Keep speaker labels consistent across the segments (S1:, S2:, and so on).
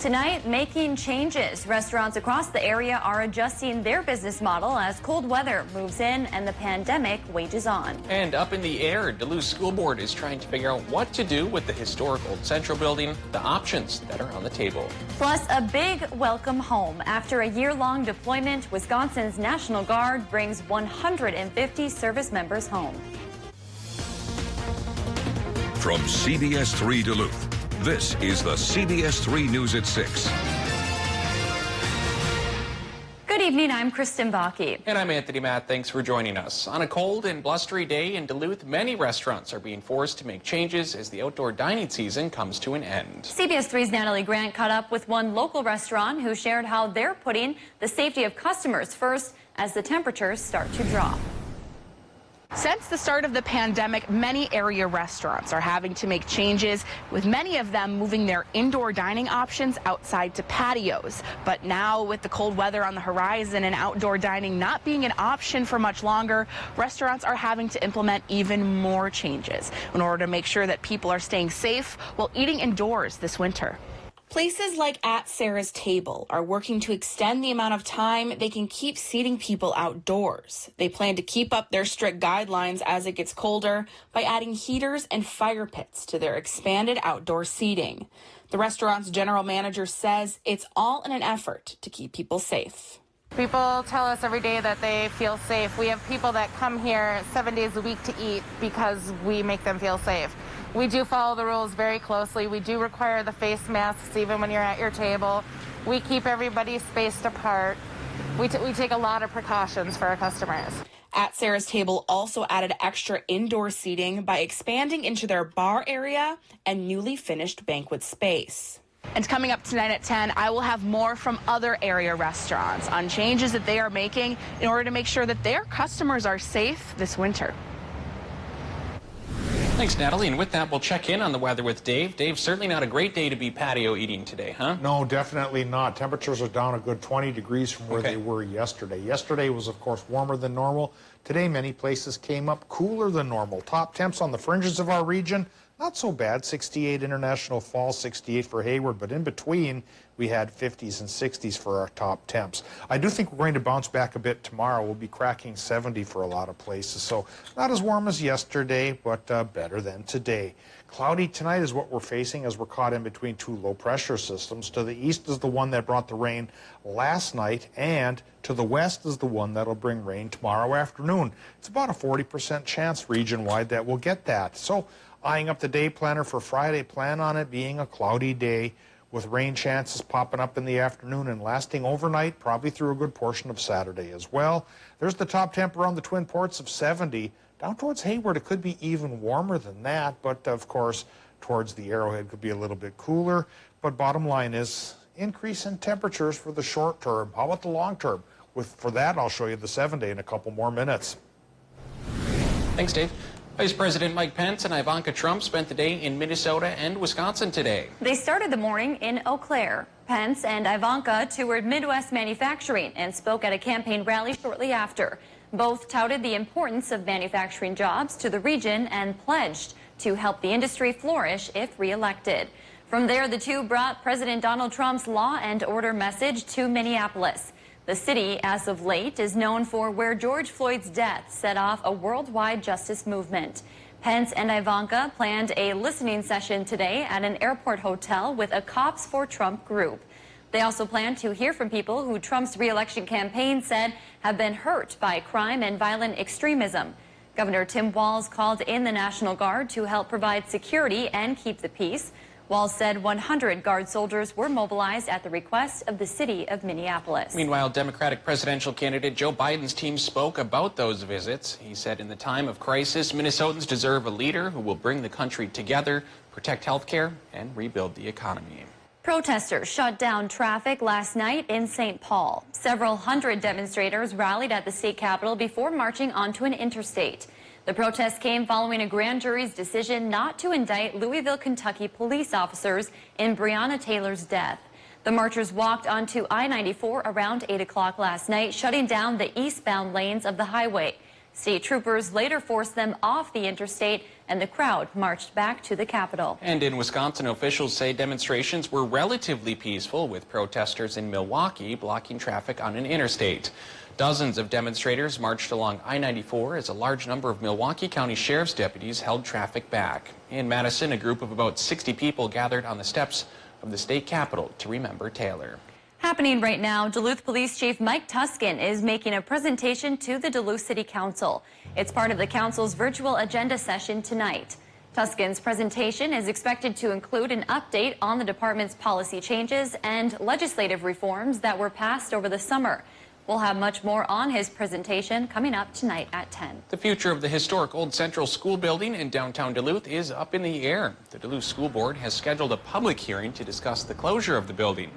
S1: Tonight, making changes. Restaurants across the area are adjusting their business model as cold weather moves in and the pandemic wages on.
S2: And up in the air, Duluth School Board is trying to figure out what to do with the historic Old Central building, the options that are on the table.
S1: Plus, a big welcome home. After a year-long deployment, Wisconsin's National Guard brings 150 service members home.
S3: From CBS3 Duluth, this is the CBS3 News at 6.
S1: Good evening, I'm Kristen Bakke.
S2: And I'm Anthony Matt. Thanks for joining us. On a cold and blustery day in Duluth, many restaurants are being forced to make changes as the outdoor dining season comes to an end.
S1: CBS3's Natalie Grant caught up with one local restaurant who shared how they're putting the safety of customers first as the temperatures start to drop.
S4: Since the start of the pandemic, many area restaurants are having to make changes, with many of them moving their indoor dining options outside to patios. But now, with the cold weather on the horizon and outdoor dining not being an option for much longer, restaurants are having to implement even more changes in order to make sure that people are staying safe while eating indoors this winter. Places like At Sarah's Table are working to extend the amount of time they can keep seating people outdoors. They plan to keep up their strict guidelines as it gets colder by adding heaters and fire pits to their expanded outdoor seating. The restaurant's general manager says it's all in an effort to keep people safe.
S5: People tell us every day that they feel safe. We have people that come here 7 days a week to eat because we make them feel safe. We do follow the rules very closely. We do require the face masks even when you're at your table. We keep everybody spaced apart. We take a lot of precautions for our customers.
S4: At Sarah's Table also added extra indoor seating by expanding into their bar area and newly finished banquet space. And coming up tonight at 10, I will have more from other area restaurants on changes that they are making in order to make sure that their customers are safe this winter.
S2: Thanks, Natalie. And with that, we'll check in on the weather with Dave. Dave, certainly not a great day to be patio eating today, huh?
S6: No, definitely not. Temperatures are down a good 20 degrees from where they were yesterday. Yesterday was, of course, warmer than normal. Today, many places came up cooler than normal. Top temps on the fringes of our region, not so bad. 68 International Falls, 68 for Hayward, but in between, we had 50s and 60s for our top temps. I do think we're going to bounce back a bit tomorrow. We'll be cracking 70 for a lot of places, so not as warm as yesterday, but better than today. Cloudy tonight is what we're facing as we're caught in between two low-pressure systems. To the east is the one that brought the rain last night, and to the west is the one that'll bring rain tomorrow afternoon. It's about a 40% chance region-wide that we'll get that. So, eyeing up the day planner for Friday, plan on it being a cloudy day with rain chances popping up in the afternoon and lasting overnight, probably through a good portion of Saturday as well. There's the top temp around the Twin Ports of 70. Down towards Hayward, it could be even warmer than that, but of course, towards the Arrowhead could be a little bit cooler. But bottom line is increase in temperatures for the short term. How about the long term? For that, I'll show you the 7-day in a couple more minutes.
S2: Thanks, Dave. Vice President Mike Pence and Ivanka Trump spent the day in Minnesota and Wisconsin today.
S1: They started the morning in Eau Claire. Pence and Ivanka toured Midwest manufacturing and spoke at a campaign rally shortly after. Both touted the importance of manufacturing jobs to the region and pledged to help the industry flourish if reelected. From there, the two brought President Donald Trump's law and order message to Minneapolis. The city, as of late, is known for where George Floyd's death set off a worldwide justice movement. Pence and Ivanka planned a listening session today at an airport hotel with a Cops for Trump group. They also plan to hear from people who Trump's re-election campaign said have been hurt by crime and violent extremism. Governor Tim Walz called in the National Guard to help provide security and keep the peace. Walz said 100 Guard soldiers were mobilized at the request of the city of Minneapolis.
S2: Meanwhile, Democratic presidential candidate Joe Biden's team spoke about those visits. He said in the time of crisis, Minnesotans deserve a leader who will bring the country together, protect health care, and rebuild the economy.
S1: Protesters shut down traffic last night in St. Paul. Several hundred demonstrators rallied at the state capitol before marching onto an interstate. The protest came following a grand jury's decision not to indict Louisville, Kentucky police officers in Breonna Taylor's death. The marchers walked onto I-94 around 8 o'clock last night, shutting down the eastbound lanes of the highway. State troopers later forced them off the interstate, and the crowd marched back to the Capitol.
S2: And in Wisconsin, officials say demonstrations were relatively peaceful, with protesters in Milwaukee blocking traffic on an interstate. Dozens of demonstrators marched along I-94 as a large number of Milwaukee County Sheriff's deputies held traffic back. In Madison, a group of about 60 people gathered on the steps of the state capitol to remember Taylor.
S1: Happening right now, Duluth Police Chief Mike Tuskin is making a presentation to the Duluth City Council. It's part of the council's virtual agenda session tonight. Tuskin's presentation is expected to include an update on the department's policy changes and legislative reforms that were passed over the summer. We'll have much more on his presentation coming up tonight at 10.
S2: The future of the historic Old Central School building in downtown Duluth is up in the air. The Duluth School Board has scheduled a public hearing to discuss the closure of the building.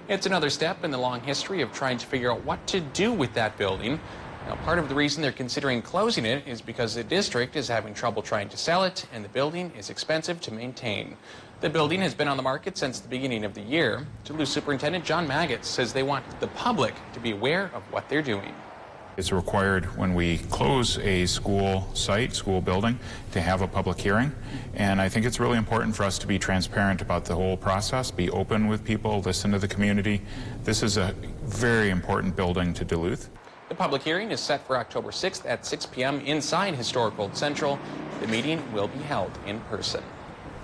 S2: It's another step in the long history of trying to figure out what to do with that building. Now, part of the reason they're considering closing it is because the district is having trouble trying to sell it, and the building is expensive to maintain. The building has been on the market since the beginning of the year. Duluth Superintendent John Maggots says they want the public to be aware of what they're doing.
S7: It's required when we close a school site, school building, to have a public hearing. And I think it's really important for us to be transparent about the whole process, be open with people, listen to the community. This is a very important building to Duluth.
S2: The public hearing is set for October 6th at 6 p.m. inside Historic Old Central. The meeting will be held in person.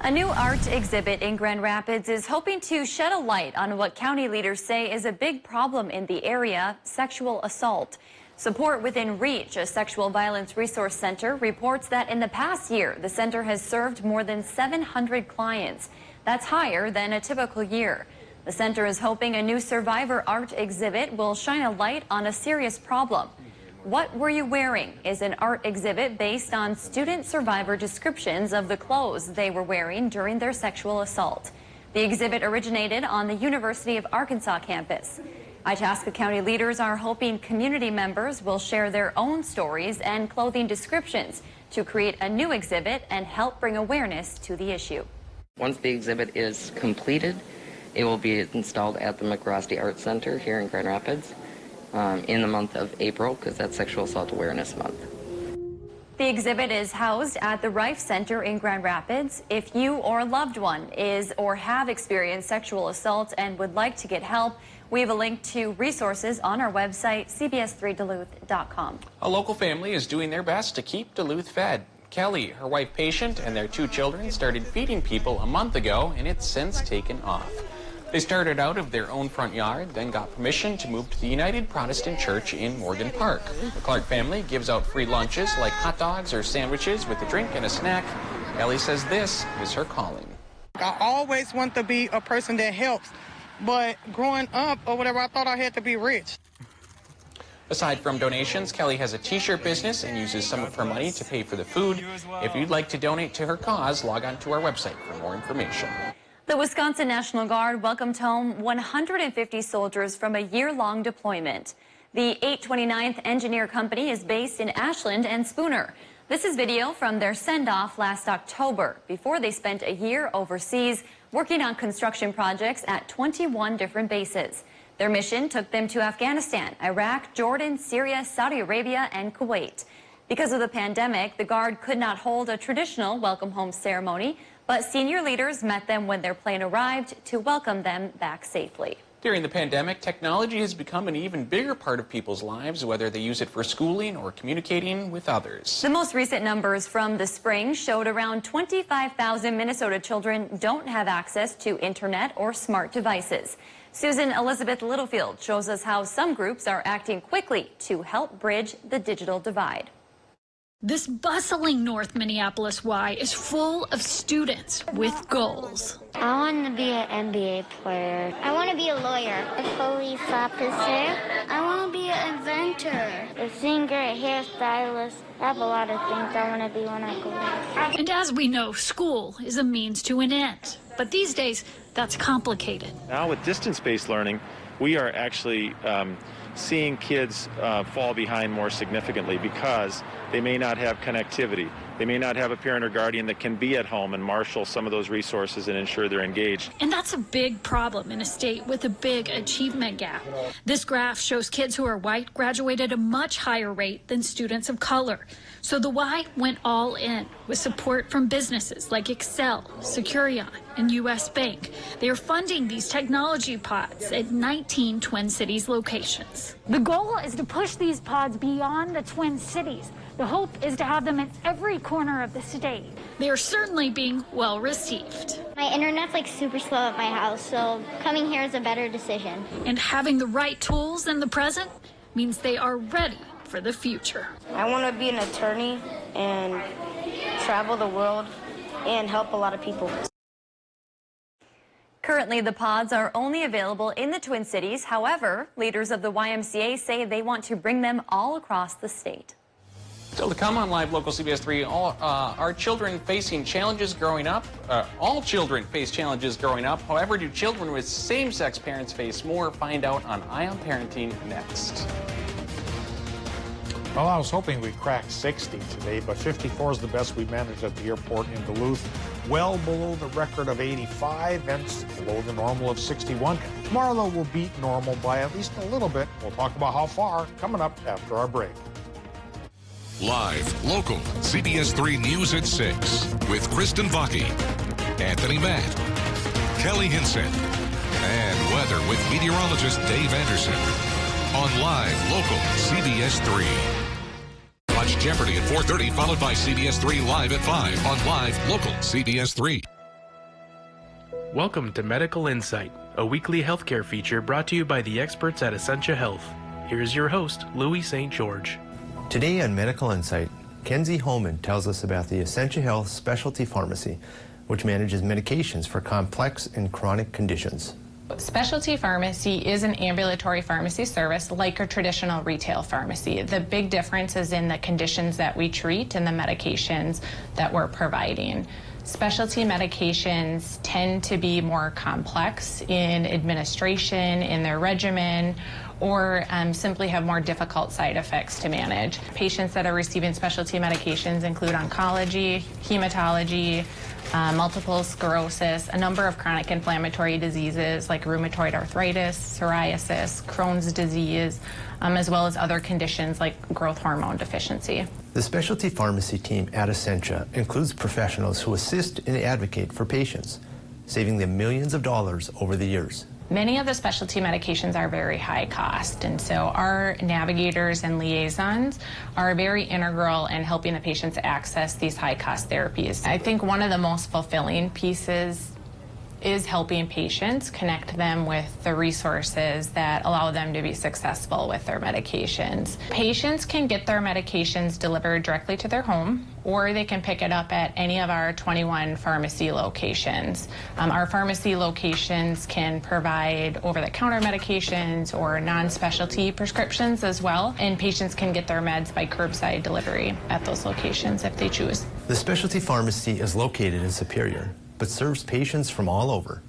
S1: A new art exhibit in Grand Rapids is hoping to shed a light on what county leaders say is a big problem in the area: sexual assault. Support Within Reach, a sexual violence resource center, reports that in the past year, the center has served more than 700 clients. That's higher than a typical year. The center is hoping a new survivor art exhibit will shine a light on a serious problem. What Were You Wearing is an art exhibit based on student survivor descriptions of the clothes they were wearing during their sexual assault. The exhibit originated on the University of Arkansas campus. Itasca County leaders are hoping community members will share their own stories and clothing descriptions to create a new exhibit and help bring awareness to the issue.
S8: Once the exhibit is completed, it will be installed at the McRosty Art Center here in Grand Rapids in the month of April, because that's Sexual Assault Awareness Month.
S1: The exhibit is housed at the Rife Center in Grand Rapids. If you or a loved one is or have experienced sexual assault and would like to get help, we have a link to resources on our website, CBS3Duluth.com.
S2: A local family is doing their best to keep Duluth fed. Kelly, her wife Patient, and their 2 children started feeding people a month ago, and it's since taken off. They started out of their own front yard, then got permission to move to the United Protestant Church in Morgan Park. The Clark family gives out free lunches like hot dogs or sandwiches with a drink and a snack. Kelly says this is her calling.
S9: I always want to be a person that helps, but growing up or whatever, I thought I had to be rich.
S2: Aside from donations, Kelly has a t-shirt business and uses some of her money to pay for the food. If you'd like to donate to her cause, log on to our website for more information.
S1: The Wisconsin National Guard welcomed home 150 soldiers from a year-long deployment. The 829th Engineer Company is based in Ashland and Spooner. This is video from their send-off last October, before they spent a year overseas working on construction projects at 21 different bases. Their mission took them to Afghanistan, Iraq, Jordan, Syria, Saudi Arabia, and Kuwait. Because of the pandemic, the Guard could not hold a traditional welcome home ceremony, but senior leaders met them when their plane arrived to welcome them back safely.
S2: During the pandemic, technology has become an even bigger part of people's lives, whether they use it for schooling or communicating with others.
S1: The most recent numbers from the spring showed around 25,000 Minnesota children don't have access to internet or smart devices. Susan Elizabeth Littlefield shows us how some groups are acting quickly to help bridge the digital divide.
S10: This bustling North Minneapolis Y is full of students with goals.
S11: I want to be an NBA player. I want to be a lawyer. A police officer. I want to be an inventor. A singer, a hairstylist. I have a lot of things I want to be when I grow up.
S10: And as we know, school is a means to an end. But these days, that's complicated.
S12: Now with distance-based learning, we are actually seeing kids fall behind more significantly because they may not have connectivity. They may not have a parent or guardian that can be at home and marshal some of those resources and ensure they're engaged.
S10: And that's a big problem in a state with a big achievement gap. This graph shows kids who are white graduated at a much higher rate than students of color. So the Y went all in with support from businesses like Excel, Securion, and U.S. Bank. They are funding these technology pods at 19 Twin Cities locations.
S13: The goal is to push these pods beyond the Twin Cities. The hope is to have them in every corner of the state.
S10: They are certainly being well received.
S11: My internet's like super slow at my house, so coming here is a better decision.
S10: And having the right tools in the present means they are ready for the future.
S14: I want to be an attorney and travel the world and help a lot of people.
S1: Currently, the pods are only available in the Twin Cities. However, leaders of the YMCA say they want to bring them all across the state.
S2: Still to come on Live Local CBS 3, are children facing challenges growing up? All children face challenges growing up. However, do children with same-sex parents face more? Find out on Eye on Parenting next.
S6: Well, I was hoping we'd crack 60 today, but 54 is the best we managed at the airport in Duluth. Well below the record of 85 and below the normal of 61. Tomorrow, though, we'll beat normal by at least a little bit. We'll talk about how far coming up after our break.
S3: Live, local, CBS 3 News at 6 with Kristen Vaki, Anthony Matt, Kelly Hinson, and weather with meteorologist Dave Anderson on Live, local, CBS 3. Watch Jeopardy at 4:30, followed by CBS 3 Live at 5 on Live, local, CBS 3.
S15: Welcome to Medical Insight, a weekly healthcare feature brought to you by the experts at Essentia Health. Here's your host, Louis St. George.
S16: Today on Medical Insight, Kenzie Holman tells us about the Essentia Health Specialty Pharmacy, which manages medications for complex and chronic conditions.
S17: Specialty pharmacy is an ambulatory pharmacy service like a traditional retail pharmacy. The big difference is in the conditions that we treat and the medications that we're providing. Specialty medications tend to be more complex in administration, in their regimen, or simply have more difficult side effects to manage. Patients that are receiving specialty medications include oncology, hematology, multiple sclerosis, a number of chronic inflammatory diseases like rheumatoid arthritis, psoriasis, Crohn's disease, as well as other conditions like growth hormone deficiency.
S16: The specialty pharmacy team at Essentia includes professionals who assist and advocate for patients, saving them millions of dollars over the years.
S17: Many of the specialty medications are very high cost, and so our navigators and liaisons are very integral in helping the patients access these high cost therapies. I think one of the most fulfilling pieces is helping patients, connect them with the resources that allow them to be successful with their medications. Patients can get their medications delivered directly to their home, or they can pick it up at any of our 21 pharmacy locations. Our pharmacy locations can provide over-the-counter medications or non-specialty prescriptions as well, and patients can get their meds by curbside delivery at those locations if they choose.
S16: The specialty pharmacy is located in Superior, but serves patients from all over.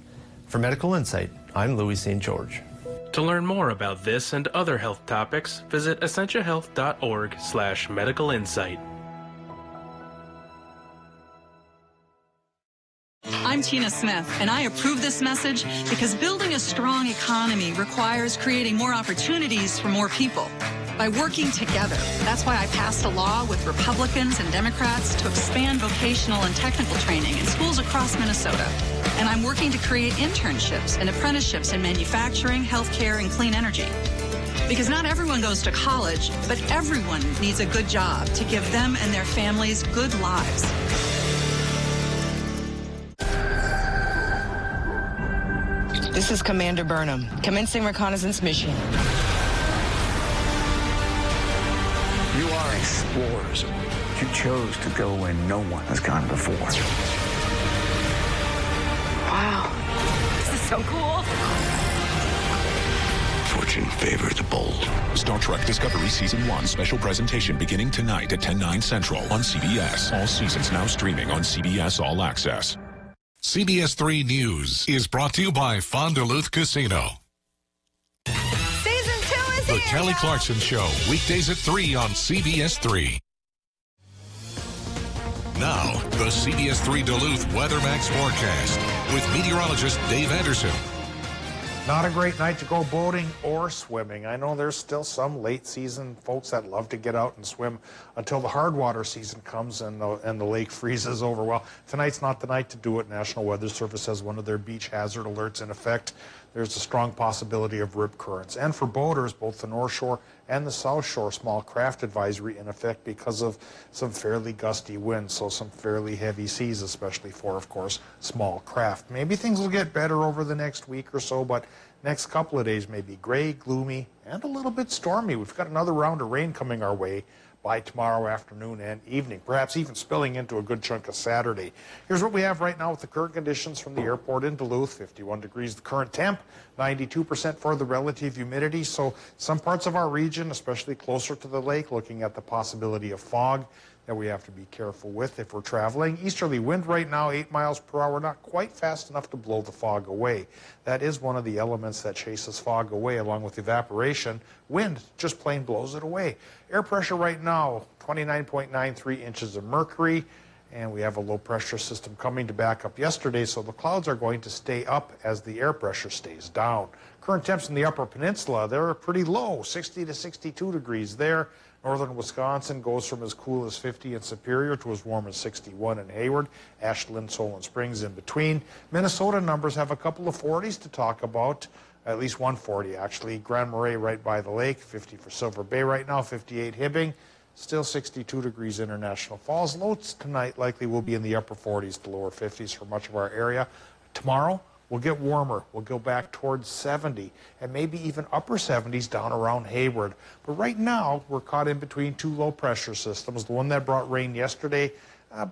S16: For Medical Insight, I'm Louis St. George.
S15: To learn more about this and other health topics, visit essentiahealth.org/medicalinsight.
S18: I'm Tina Smith, and I approve this message because building a strong economy requires creating more opportunities for more people. By working together, that's why I passed a law with Republicans and Democrats to expand vocational and technical training in schools across Minnesota. And I'm working to create internships and apprenticeships in manufacturing, healthcare, and clean energy. Because not everyone goes to college, but everyone needs a good job to give them and their families good lives.
S19: This is Commander Burnham, commencing reconnaissance mission.
S20: You are explorers. You chose to go where no one has gone before.
S19: Wow, this is so cool.
S3: Fortune favored the bold. Star Trek Discovery Season 1 special presentation beginning tonight at 10/9 Central on CBS. All seasons now streaming on CBS All Access. CBS 3 News is brought to you by Fond du Luth Casino.
S19: Season 2 is
S3: The
S19: here,
S3: Kelly
S19: y'all.
S3: Clarkson Show, weekdays at 3 on CBS 3. Now, the CBS3 Duluth WeatherMax forecast with meteorologist Dave Anderson.
S6: Not a great night to go boating or swimming. I know there's still some late season folks that love to get out and swim until the hard water season comes and the lake freezes over. Well, tonight's not the night to do it. National Weather Service has one of their beach hazard alerts in effect. There's a strong possibility of rip currents. And for boaters, both the North Shore and the South Shore, small craft advisory in effect because of some fairly gusty winds, so some fairly heavy seas, especially for, of course, small craft. Maybe things will get better over the next week or so, but next couple of days may be gray, gloomy, and a little bit stormy. We've got another round of rain coming our way by tomorrow afternoon and evening, perhaps even spilling into a good chunk of Saturday. Here's what we have right now with the current conditions from the airport in Duluth. 51 degrees the current temp, 92% for the relative humidity. So some parts of our region, especially closer to the lake, looking at the possibility of fog that we have to be careful with if we're traveling. Easterly wind right now, 8 miles per hour, not quite fast enough to blow the fog away. That is one of the elements that chases fog away along with evaporation. Wind just plain blows it away. Air pressure right now, 29.93 inches of mercury, and we have a low pressure system coming to back up yesterday, so the clouds are going to stay up as the air pressure stays down. Current temps in the Upper Peninsula, they're pretty low, 60 to 62 degrees there. Northern Wisconsin goes from as cool as 50 in Superior to as warm as 61 in Hayward. Ashland, Solon Springs in between. Minnesota numbers have a couple of 40s to talk about, at least 140 actually. Grand Marais right by the lake, 50 for Silver Bay right now, 58 Hibbing. Still 62 degrees International Falls. Lows tonight likely will be in the upper 40s to lower 50s for much of our area. Tomorrow, we'll get warmer. We'll go back towards 70 and maybe even upper 70s down around Hayward. But right now, we're caught in between two low pressure systems. The one that brought rain yesterday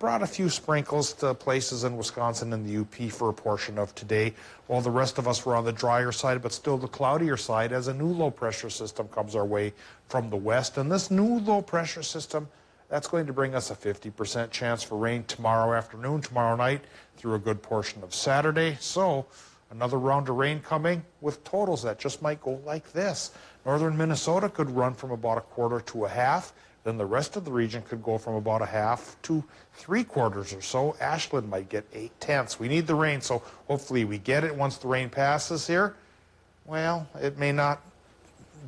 S6: brought a few sprinkles to places in Wisconsin and the UP for a portion of today, while the rest of us were on the drier side, but still the cloudier side as a new low pressure system comes our way from the west. And this new low pressure system, that's going to bring us a 50% chance for rain tomorrow afternoon, tomorrow night, through a good portion of Saturday. So another round of rain coming with totals that just might go like this. Northern Minnesota could run from about a quarter to a half. Then the rest of the region could go from about a half to 3/4 or so. Ashland might get 8/10. We need the rain, so hopefully we get it once the rain passes here. Well, it may not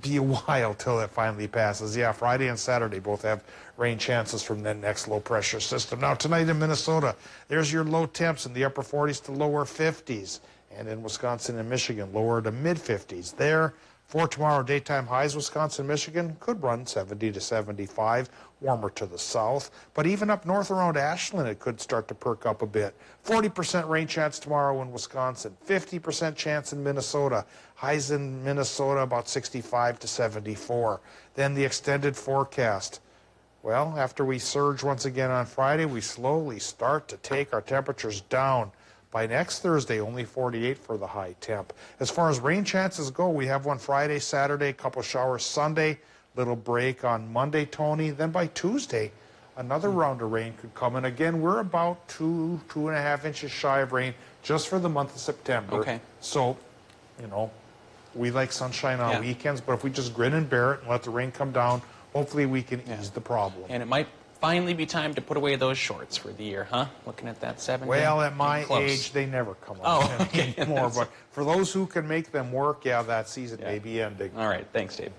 S6: be a while till it finally passes. Yeah, Friday and Saturday both have rain chances from the next low pressure system. Now tonight in Minnesota, there's your low temps in the upper 40s to lower 50s. And in Wisconsin and Michigan, lower to mid 50s. There, for tomorrow, daytime highs, Wisconsin, Michigan could run 70 to 75, warmer to the south. But even up north around Ashland, it could start to perk up a bit. 40% rain chance tomorrow in Wisconsin, 50% chance in Minnesota. Highs in Minnesota about 65 to 74. Then the extended forecast. Well, after we surge once again on Friday, we slowly start to take our temperatures down. By next Thursday, only 48 for the high temp. As far as rain chances go, we have one Friday, Saturday, couple showers Sunday, little break on Monday, Tony. Then by Tuesday, another round of rain could come. And again, we're about 2.5 inches shy of rain just for the month of September.
S2: Okay.
S6: So, you know, we like sunshine on weekends, but if we just grin and bear it and let the rain come down, hopefully we can ease the problem.
S2: And it might finally be time to put away those shorts for the year, huh? Looking at that 7 day.
S6: Well, at my age, they never come off anymore. But for those who can make them work, that season may be ending.
S2: All right, thanks, Dave.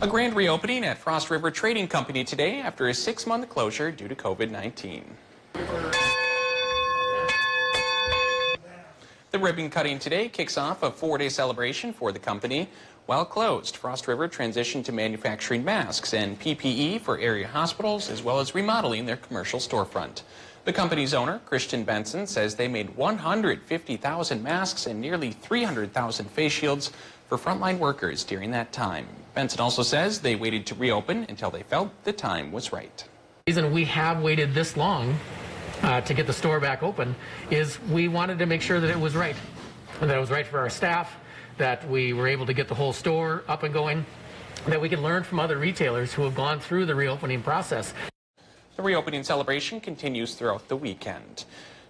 S2: A grand reopening at Frost River Trading Company today after a 6-month closure due to COVID-19. The ribbon cutting today kicks off a 4-day celebration for the company. While closed, Frost River transitioned to manufacturing masks and PPE for area hospitals, as well as remodeling their commercial storefront. The company's owner, Christian Benson, says they made 150,000 masks and nearly 300,000 face shields for frontline workers during that time. Benson also says they waited to reopen until they felt the time was right.
S21: The reason we have waited this long to get the store back open is we wanted to make sure that it was right, and that it was right for our staff, that we were able to get the whole store up and going, that we can learn from other retailers who have gone through the reopening process.
S2: The reopening celebration continues throughout the weekend.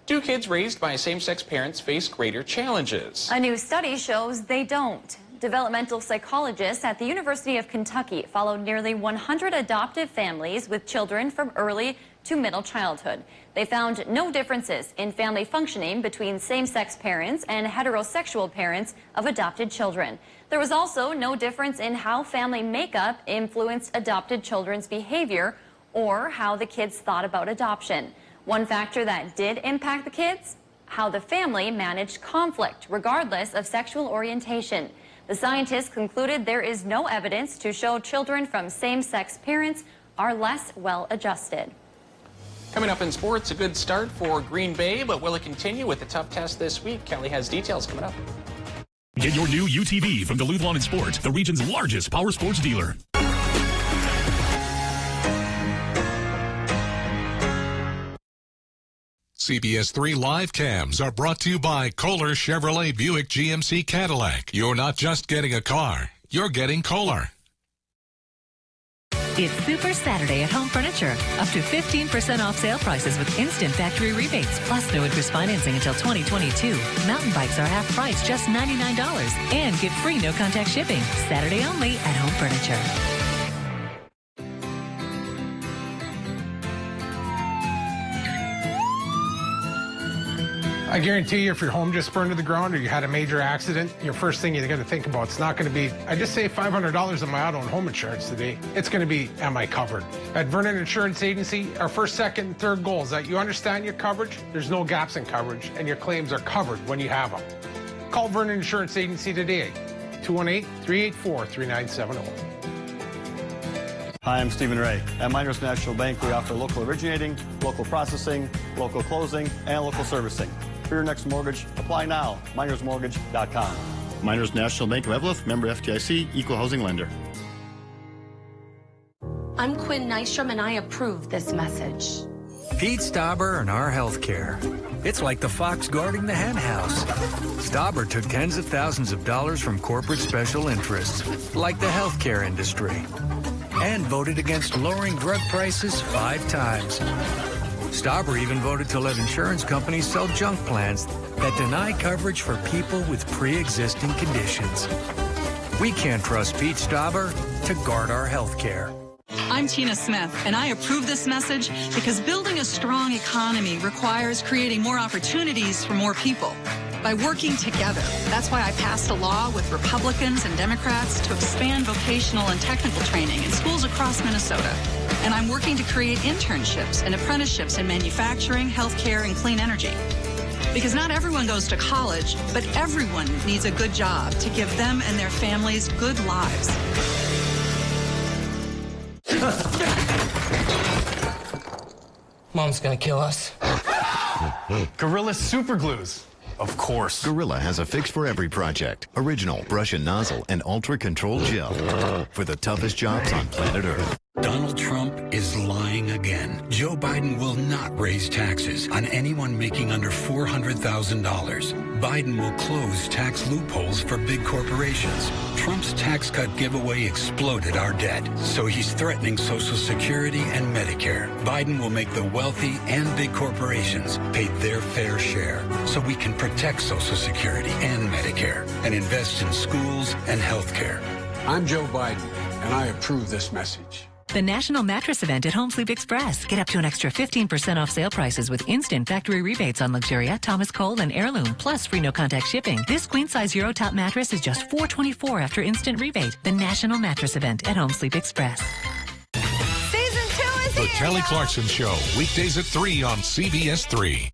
S2: Do kids raised by same-sex parents face greater challenges?
S1: A new study shows they don't. Developmental psychologists at the University of Kentucky followed nearly 100 adoptive families with children from early to middle childhood. They found no differences in family functioning between same-sex parents and heterosexual parents of adopted children. There was also no difference in how family makeup influenced adopted children's behavior or how the kids thought about adoption. One factor that did impact the kids: how the family managed conflict, regardless of sexual orientation. The scientists concluded there is no evidence to show children from same-sex parents are less well-adjusted.
S2: Coming up in sports, a good start for Green Bay, but will it continue with the tough test this week? Kelly has details coming up.
S5: Get your new UTV from Duluth Lawn and Sport, the region's largest power sports dealer.
S3: CBS3 live cams are brought to you by Kohler Chevrolet Buick GMC Cadillac. You're not just getting a car, you're getting Kohler.
S22: It's Super Saturday at Home Furniture. Up to 15% off sale prices with instant factory rebates, plus no interest financing until 2022. Mountain bikes are half price, just $99. And get free no-contact shipping. Saturday only at Home Furniture.
S23: I guarantee you, if your home just burned to the ground or you had a major accident, your first thing you're going to think about, it's not going to be, I just saved $500 on my auto and home insurance today. It's going to be, am I covered? At Vernon Insurance Agency, our first, second, and third goal is that you understand your coverage, there's no gaps in coverage, and your claims are covered when you have them. Call Vernon Insurance Agency today, 218-384-3970.
S24: Hi, I'm Stephen Ray. At Miners National Bank, we offer local originating, local processing, local closing, and local servicing. For your next mortgage, apply now. MinersMortgage.com.
S25: Miners National Bank of Evelyn, member FDIC, equal housing lender.
S26: I'm Quinn Nystrom, and I approve this message.
S27: Pete Stauber and our healthcare. It's like the fox guarding the hen house. Stauber took tens of thousands of dollars from corporate special interests, like the healthcare industry, and voted against lowering drug prices 5 times. Stauber even voted to let insurance companies sell junk plans that deny coverage for people with pre-existing conditions. We can't trust Pete Stauber to guard our health care.
S18: I'm Tina Smith, and I approve this message because building a strong economy requires creating more opportunities for more people. By working together, that's why I passed a law with Republicans and Democrats to expand vocational and technical training in schools across Minnesota. And I'm working to create internships and apprenticeships in manufacturing, healthcare, and clean energy. Because not everyone goes to college, but everyone needs a good job to give them and their families good lives.
S28: Mom's gonna kill us.
S29: Gorilla Super Glues. Of course.
S30: Gorilla has a fix for every project. Original brush and nozzle and ultra-controlled gel for the toughest jobs on planet Earth.
S31: Donald Trump is lying again. Joe Biden will not raise taxes on anyone making under $400,000. Biden will close tax loopholes for big corporations. Trump's tax cut giveaway exploded our debt, so he's threatening Social Security and Medicare. Biden will make the wealthy and big corporations pay their fair share, so we can protect Social Security and Medicare and invest in schools and health care.
S32: I'm Joe Biden, and I approve this message.
S22: The National Mattress Event at Home Sleep Express. Get up to an extra 15% off sale prices with instant factory rebates on Luxuria, Thomas Cole, and Heirloom, plus free no-contact shipping. This queen-size Euro top mattress is just $424 after instant rebate. The National Mattress Event at Home Sleep Express.
S3: Season 2 is here. The Kelly Clarkson Show, weekdays at 3 on CBS3.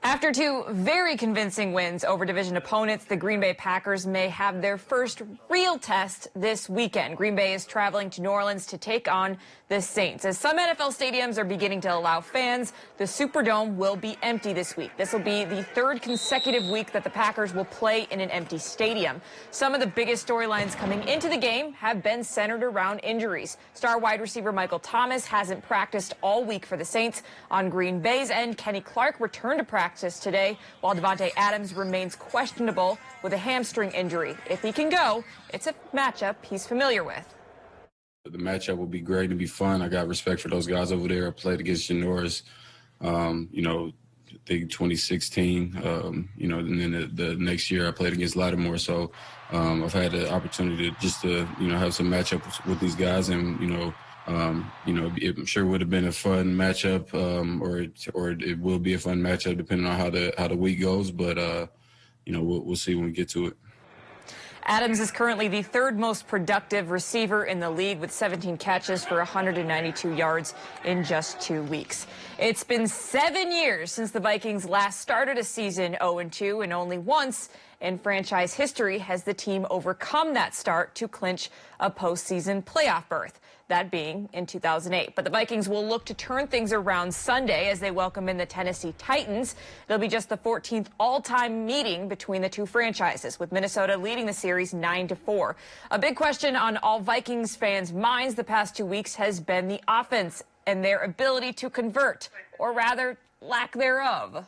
S33: After 2 very convincing wins over division opponents, the Green Bay Packers may have their first real test this weekend. Green Bay is traveling to New Orleans to take on the Saints. As some NFL stadiums are beginning to allow fans, the Superdome will be empty this week. This will be the 3rd consecutive week that the Packers will play in an empty stadium. Some of the biggest storylines coming into the game have been centered around injuries. Star wide receiver Michael Thomas hasn't practiced all week for the Saints. On Green Bay's end, Kenny Clark returned to practice today, while Devontae Adams remains questionable with a hamstring injury. If he can go, it's a matchup he's familiar with.
S34: The matchup will be great and be fun. I got respect for those guys over there. I played against Janoris. think 2016. You know, and then the next year I played against Lattimore. So I've had the opportunity to have some matchups with these guys, and I'm sure it would have been a fun matchup, or it will be a fun matchup depending on how the week goes. But we'll see when we get to it.
S33: Adams is currently the third most productive receiver in the league with 17 catches for 192 yards in just 2 weeks. It's been 7 years since the Vikings last started a season 0-2, and only once in franchise history has the team overcome that start to clinch a postseason playoff berth, that being in 2008. But the Vikings will look to turn things around Sunday as they welcome in the Tennessee Titans. It'll be just the 14th all-time meeting between the two franchises, with Minnesota leading the series 9-4. A big question on all Vikings fans' minds the past 2 weeks has been the offense and their ability to convert, or rather, lack thereof.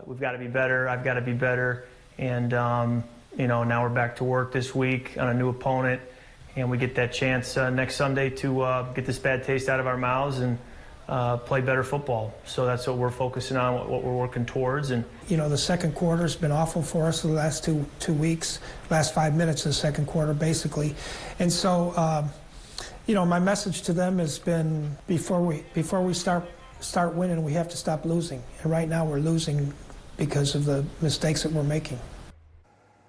S4: We've got to be better. I've got to be better. And, now we're back to work this week on a new opponent. And we get that chance next Sunday to get this bad taste out of our mouths and play better football. So that's what we're focusing on, what we're working towards. And
S7: the second quarter has been awful for us the last two weeks, last 5 minutes of the second quarter, basically. And so, my message to them has been before we start winning, we have to stop losing. And right now we're losing because of the mistakes that we're making.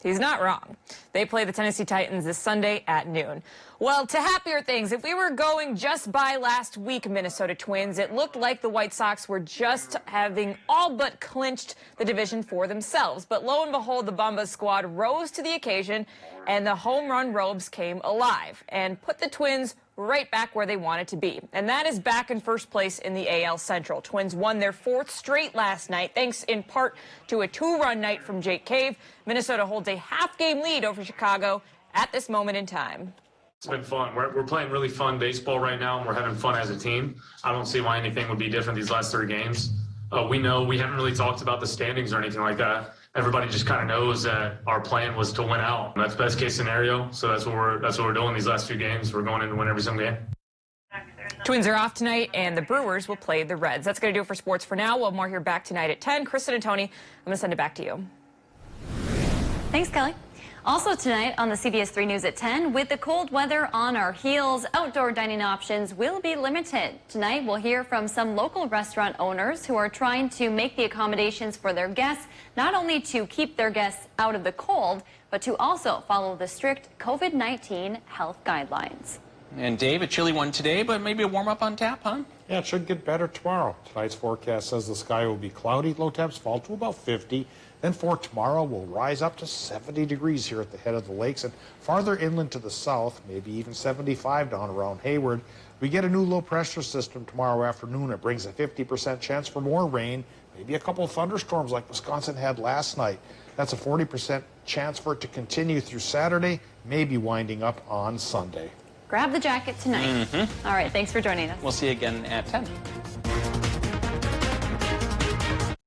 S33: He's not wrong. They play the Tennessee Titans this Sunday at noon. Well, to happier things, if we were going just by last week, Minnesota Twins, it looked like the White Sox were just having all but clinched the division for themselves. But lo and behold, the Bombas squad rose to the occasion, and the home run robes came alive and put the Twins right back where they wanted to be. And that is back in first place in the AL Central. Twins won their 4th straight last night, thanks in part to a 2-run night from Jake Cave. Minnesota holds a half-game lead over Chicago at this moment in time.
S8: It's been fun. We're playing really fun baseball right now, and we're having fun as a team. I don't see why anything would be different these last 3 games. We know we haven't really talked about the standings or anything like that. Everybody just kind of knows that our plan was to win out. That's best case scenario. So that's what we're doing these last 2 games. We're going in to win every single game.
S33: Twins are off tonight, and the Brewers will play the Reds. That's going to do it for sports for now. We'll have more here back tonight at 10. Kristen and Tony, I'm going to send it back to you.
S1: Thanks, Kelly. Also tonight on the CBS3 News at 10, with the cold weather on our heels, outdoor dining options will be limited. Tonight we'll hear from some local restaurant owners who are trying to make the accommodations for their guests, not only to keep their guests out of the cold, but to also follow the strict COVID-19 health guidelines.
S2: And Dave, a chilly one today, but maybe a warm-up on tap, huh?
S6: Yeah, it should get better tomorrow. Tonight's forecast says the sky will be cloudy, low temps fall to about 50. Then for tomorrow, we'll rise up to 70 degrees here at the head of the lakes, and farther inland to the south, maybe even 75 down around Hayward. We get a new low pressure system tomorrow afternoon. It brings a 50% chance for more rain, maybe a couple of thunderstorms like Wisconsin had last night. That's a 40% chance for it to continue through Saturday, maybe winding up on Sunday.
S1: Grab the jacket tonight. All right, thanks for joining us.
S2: We'll see you again at 10.